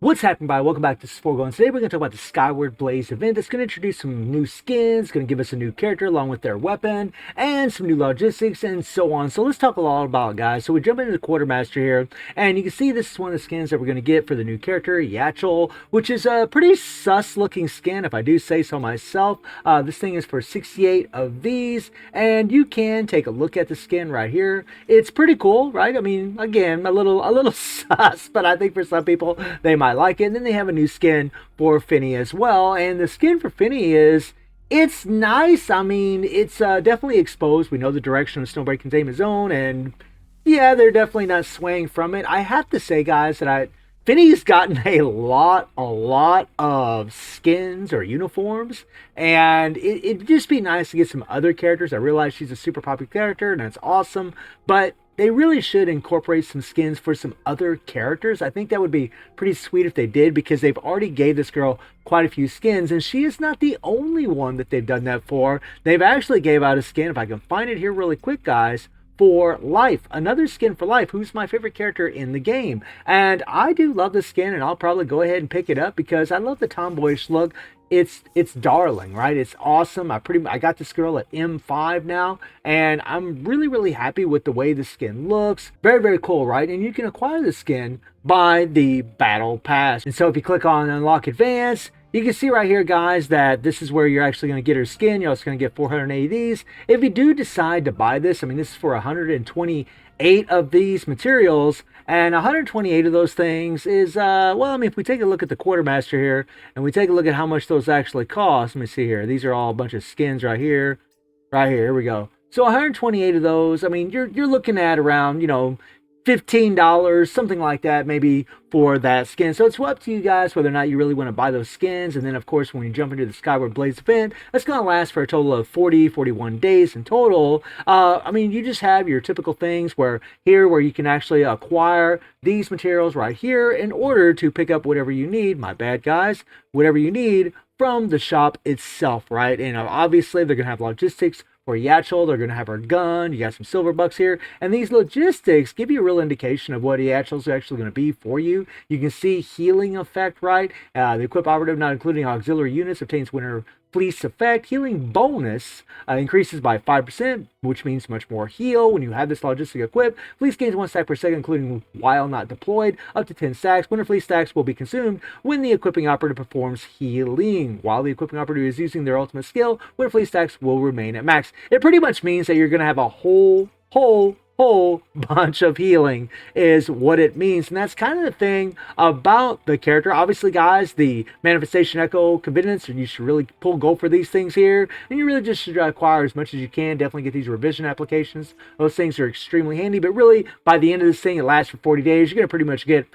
What's happening, everybody? Welcome back to Sporgo, and today we're going to talk about the Skyward Blaze event that's going to introduce some new skins, going to give us a new character along with their weapon, and some new logistics, and so on. So let's talk a lot about it, guys. So we jump into the Quartermaster here, and you can see this is one of the skins that we're going to get for the new character, Eatchel, which is a pretty sus-looking skin, if I do say so myself. This thing is for 68 of these, and you can take a look at the skin right here. It's pretty cool, right? I mean, again, a little sus, but I think for some people, they might like it. And then they have a new skin for Finny as well, and the skin for Finny it's nice. I mean, it's definitely exposed. We know the direction of Snowbreak Containment Zone, and yeah, they're definitely not swaying from it. I have to say, guys, that Finny's gotten a lot of skins or uniforms, and it'd just be nice to get some other characters. I realize she's a super popular character, and that's awesome, but they really should incorporate some skins for some other characters. I think that would be pretty sweet if they did, because they've already gave this girl quite a few skins, and she is not the only one that they've done that for. They've actually gave out a skin, if I can find it here really quick, guys, for Life, another skin for Life, who's my favorite character in the game. And I do love this skin, and I'll probably go ahead and pick it up because I love the tomboyish look. It's darling, right? It's awesome. I got this girl at M5 now, and I'm really happy with the way the skin looks. Very cool, right? And you can acquire the skin by the battle pass. And so if you click on unlock advance, you can see right here, guys, that this is where you're actually going to get her skin. You're also going to get 480 of these. If you do decide to buy this, I mean, this is for 128 of these materials, and 128 of those things is, well, I mean, if we take a look at the Quartermaster here, and we take a look at how much those actually cost, let me see here. These are all a bunch of skins right here. Here we go. So 128 of those, I mean, you're looking at around, you know, $15, something like that, maybe, for that skin. So it's up to you guys whether or not you really want to buy those skins. And then, of course, when you jump into the Skyward Blaze event, that's going to last for a total of 41 days in total. I mean, you just have your typical things where you can actually acquire these materials right here in order to pick up whatever you need. My bad, guys. Whatever you need from the shop itself, right? And obviously, they're going to have logistics for Eatchel. They're going to have her gun. You got some silver bucks here. And these logistics give you a real indication of what Eatchel is actually going to be for you. You can see healing effect, right? The equip operative, not including auxiliary units, obtains winter fleece effect. Healing bonus increases by 5%, which means much more heal when you have this logistic equipped. Fleece gains 1 stack per second, including while not deployed, up to 10 stacks. Winter fleece stacks will be consumed when the equipping operative performs healing. While the equipping operative is using their ultimate skill, winter fleece stacks will remain at max. It pretty much means that you're going to have a whole bunch of healing is what it means. And that's kind of the thing about the character. Obviously, guys, the manifestation echo convenience, and you should really go for these things here, and you really just should acquire as much as you can. Definitely get these revision applications. Those things are extremely handy, but really by the end of this thing, it lasts for 40 days. You're going to pretty much get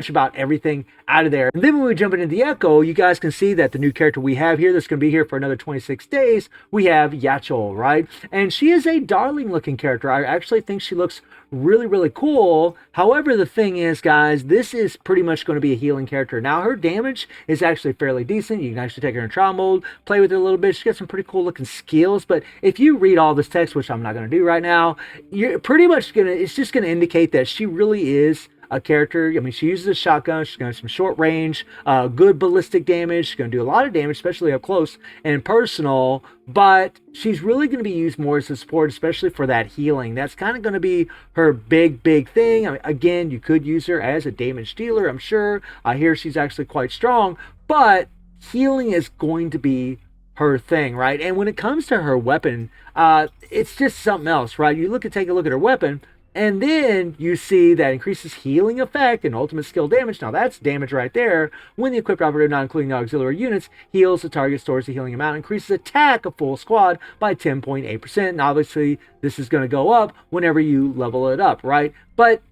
about everything out of there. And then when we jump into the Echo, you guys can see that the new character we have here that's going to be here for another 26 days, we have Eatchel, right? And she is a darling looking character. I actually think she looks really cool. However, the thing is, guys, this is pretty much going to be a healing character. Now, her damage is actually fairly decent. You can actually take her in trial mode, play with her a little bit. She's got some pretty cool looking skills, but if you read all this text, which I'm not going to do right now, you're pretty much it's just going to indicate that she really is a character. I mean, she uses a shotgun. She's going to have some short range, good ballistic damage. She's going to do a lot of damage, especially up close and personal, but she's really going to be used more as a support, especially for that healing. That's kind of going to be her big thing. I mean, again, you could use her as a damage dealer, I'm sure. I hear she's actually quite strong, but healing is going to be her thing, right? And when it comes to her weapon, it's just something else, right? Take a look at her weapon, and then you see that increases healing effect and ultimate skill damage. Now that's damage right there. When the equipped operative, not including the auxiliary units, heals, the target stores the healing amount, increases attack of full squad by 10.8%. And obviously this is going to go up whenever you level it up, right? But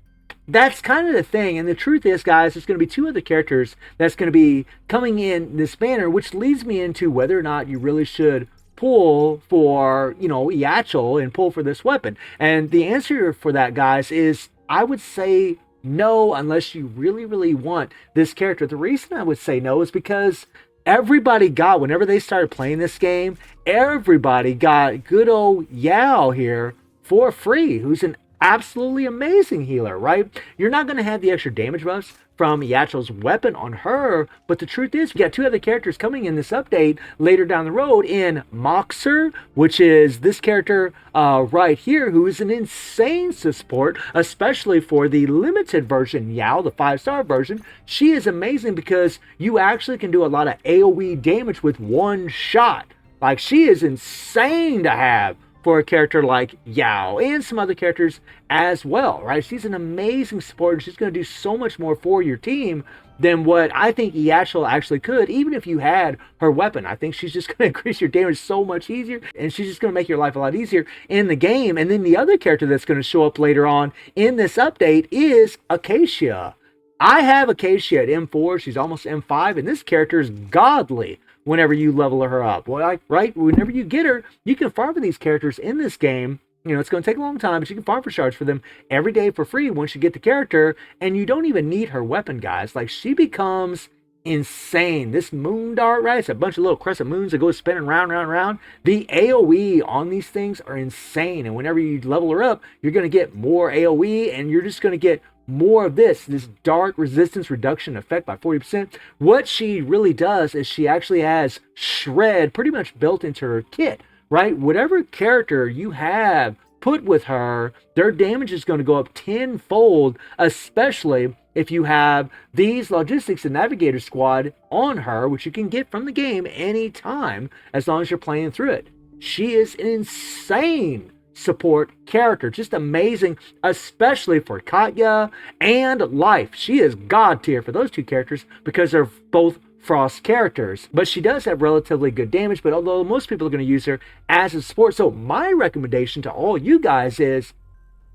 that's kind of the thing. And the truth is, guys, there's going to be two other characters that's going to be coming in this banner, which leads me into whether or not you really should pull for, you know, Eatchel and pull for this weapon. And the answer for that, guys, is I would say no, unless you really want this character. The reason I would say no is because whenever they started playing this game, everybody got good old Yao here for free, who's an absolutely amazing healer, right? You're not going to have the extra damage buffs from Eatchel's weapon on her, but the truth is, we got two other characters coming in this update later down the road in Moxer, which is this character right here, who is an insane support, especially for the limited version, Yao, the 5-star version. She is amazing because you actually can do a lot of AoE damage with one shot. Like, she is insane to have for a character like Yao and some other characters as well, right? She's an amazing support, and she's going to do so much more for your team than what I think Eatchel actually could, even if you had her weapon. I think she's just going to increase your damage so much easier, and she's just going to make your life a lot easier in the game. And then the other character that's going to show up later on in this update is Acacia. I have Acacia at M4. She's almost M5, and this character is godly whenever you level her up. Well, right? Whenever you get her, you can farm for these characters in this game. You know, it's going to take a long time, but you can farm for shards for them every day for free once you get the character, and you don't even need her weapon, guys. Like, she becomes insane. This moon dart, right? It's a bunch of little crescent moons that go spinning round, round, round. The AoE on these things are insane, and whenever you level her up, you're going to get more AoE, and you're just going to get more of this dark resistance reduction effect by 40%. What she really does is she actually has shred pretty much built into her kit, right? Whatever character you have put with her, their damage is going to go up tenfold, especially if you have these logistics and navigator squad on her, which you can get from the game anytime as long as you're playing through it. She is an insane support character, just amazing, especially for Katya and Life. She is god tier for those two characters because they're both Frost characters, but she does have relatively good damage. But although most people are going to use her as a support, so my recommendation to all you guys is,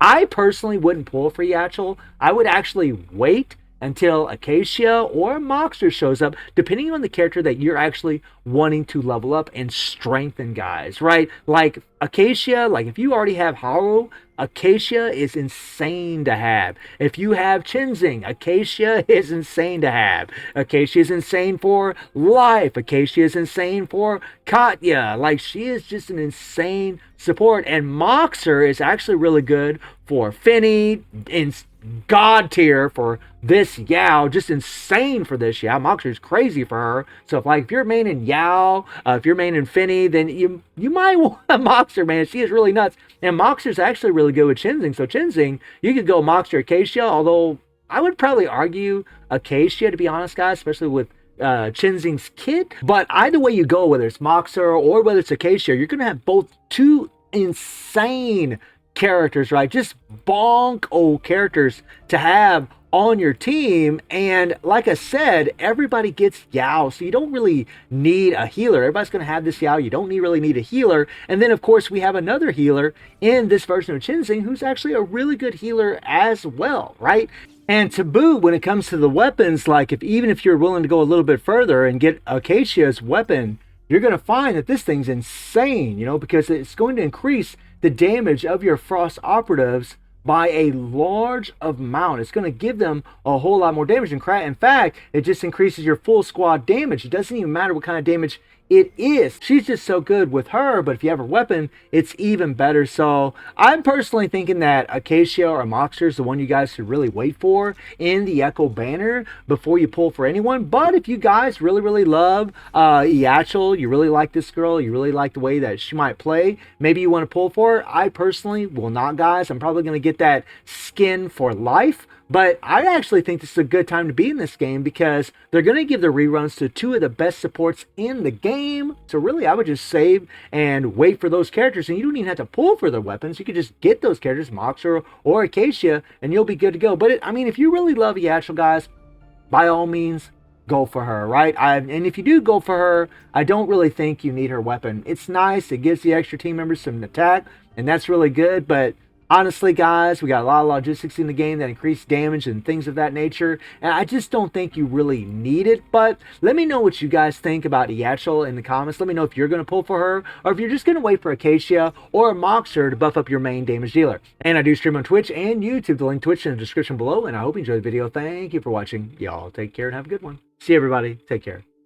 I personally wouldn't pull for Eatchel. I would actually wait until Acacia or Moxer shows up, depending on the character that you're actually wanting to level up and strengthen, guys, right? Like Acacia, like if you already have Haru, Acacia is insane to have. If you have Chinzing, Acacia is insane to have. Acacia is insane for Life. Acacia is insane for Katya. Like, she is just an insane support. And Moxer is actually really good for Finny, in god tier for this Yao, just insane for this Yao. Moxer is crazy for her. So if you're maining Yao, if you're maining Finny, then you might want a Moxer, man. She is really nuts. And Moxer's actually really good with Chinzing. So Chinzing, you could go Moxer Acacia, although I would probably argue Acacia, to be honest, guys, especially with Chinzing's kit. But either way you go, whether it's Moxer or whether it's Acacia, you're going to have both two insane characters, right? Just bonk old characters to have on your team. And like I said, everybody gets Yao, so you don't really need a healer. Everybody's going to have this Yao. You don't really need a healer. And then of course we have another healer in this version of Chinzing who's actually a really good healer as well, right? And to boot, when it comes to the weapons, like even if you're willing to go a little bit further and get Acacia's weapon, you're going to find that this thing's insane, you know, because it's going to increase the damage of your Frost operatives by a large amount. It's going to give them a whole lot more damage. In fact, it just increases your full squad damage. It doesn't even matter what kind of damage it is. She's just so good with her, but if you have her weapon, it's even better. So I'm personally thinking that Acacia or Moxer is the one you guys should really wait for in the Echo banner before you pull for anyone. But if you guys really love Eatchel, you really like this girl, you really like the way that she might play, maybe you want to pull for her. I personally will not, guys. I'm probably going to get that skin for life. But I actually think this is a good time to be in this game because they're going to give the reruns to two of the best supports in the game. So really, I would just save and wait for those characters. And you don't even have to pull for their weapons. You could just get those characters, Moxer or Acacia, and you'll be good to go. But I mean, if you really love Eatchel, guys, by all means, go for her, right? And if you do go for her, I don't really think you need her weapon. It's nice. It gives the extra team members some attack, and that's really good. But honestly, guys, we got a lot of logistics in the game that increase damage and things of that nature, and I just don't think you really need it. But let me know what you guys think about Eatchel in the comments. Let me know if you're going to pull for her, or if you're just going to wait for Acacia or Moxer to buff up your main damage dealer. And I do stream on Twitch and YouTube. The link to Twitch in the description below, and I hope you enjoyed the video. Thank you for watching. Y'all take care and have a good one. See you, everybody. Take care.